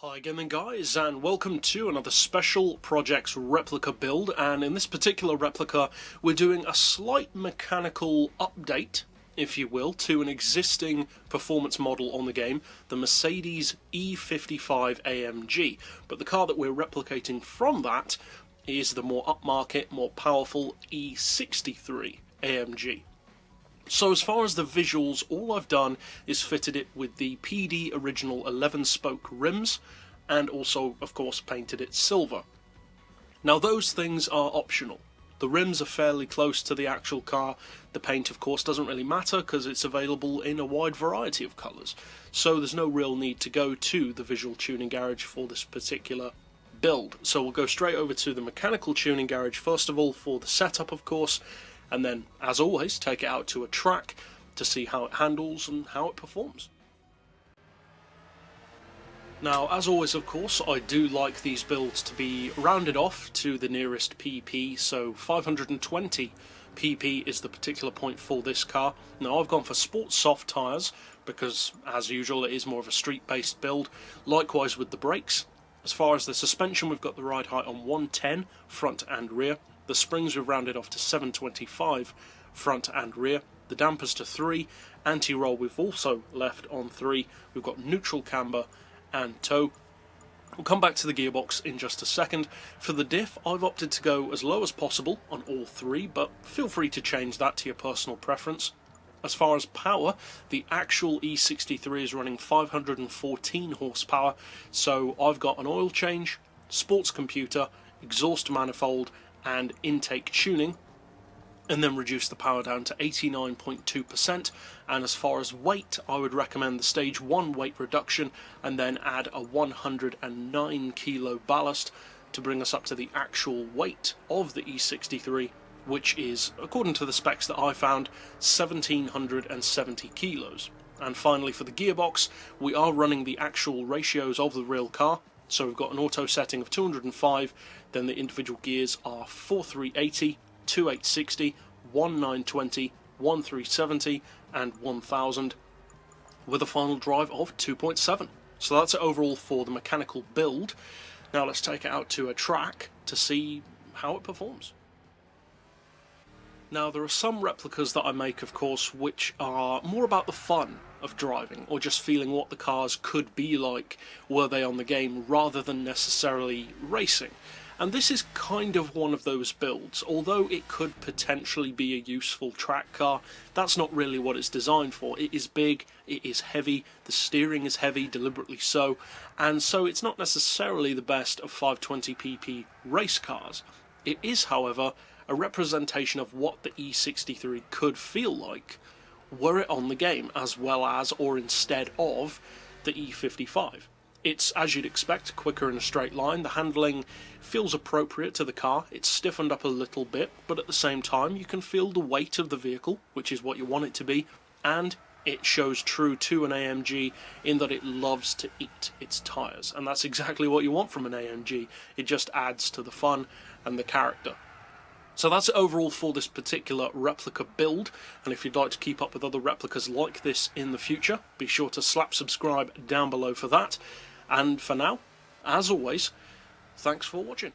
Hi gaming guys, and welcome to another special projects replica build. And in this particular replica we're doing a slight mechanical update, if you will, to an existing performance model on the game, the Mercedes E55 AMG. But the car that we're replicating from that is the more upmarket, more powerful E63 AMG. So as far as the visuals, all I've done is fitted it with the PD original 11-spoke rims, and also, of course, painted it silver. Now those things are optional. The rims are fairly close to the actual car. The paint, of course, doesn't really matter because it's available in a wide variety of colours. So there's no real need to go to the visual tuning garage for this particular build. So we'll go straight over to the mechanical tuning garage first of all for the setup, of course, and then, as always, take it out to a track to see how it handles and how it performs. Now, as always, of course, I do like these builds to be rounded off to the nearest PP, so 520 PP is the particular point for this car. Now, I've gone for sports soft tyres because, as usual, it is more of a street-based build. Likewise with the brakes. As far as the suspension, we've got the ride height on 110, front and rear. The springs we've rounded off to 725, front and rear. The dampers to 3. Anti-roll we've also left on 3. We've got neutral camber and toe. We'll come back to the gearbox in just a second. For the diff, I've opted to go as low as possible on all 3, but feel free to change that to your personal preference. As far as power, the actual E63 is running 514 horsepower, so I've got an oil change, sports computer, exhaust manifold, and intake tuning, and then reduce the power down to 89.2%. and as far as weight, I would recommend the stage 1 weight reduction and then add a 109 kilo ballast to bring us up to the actual weight of the E63, which is, according to the specs that I found, 1770 kilos. And finally, for the gearbox, we are running the actual ratios of the real car. So we've got an auto setting of 205, then the individual gears are 4380, 2860, 1920, 1370 and 1000, with a final drive of 2.7. So that's it overall for the mechanical build. Now let's take it out to a track to see how it performs. Now, there are some replicas that I make, of course, which are more about the fun of driving, or just feeling what the cars could be like were they on the game, rather than necessarily racing. And this is kind of one of those builds. Although it could potentially be a useful track car, that's not really what it's designed for. It is big, it is heavy, the steering is heavy, deliberately so, and so it's not necessarily the best of 520 pp race cars. It is, however, a representation of what the E63 could feel like were it on the game, as well as, or instead of, the E55. It's, as you'd expect, quicker in a straight line. The handling feels appropriate to the car. It's stiffened up a little bit, but at the same time you can feel the weight of the vehicle, which is what you want it to be, and it shows true to an AMG in that it loves to eat its tyres, and that's exactly what you want from an AMG. It just adds to the fun and the character. So that's it overall for this particular replica build, and if you'd like to keep up with other replicas like this in the future, be sure to slap subscribe down below for that. And for now, as always, thanks for watching.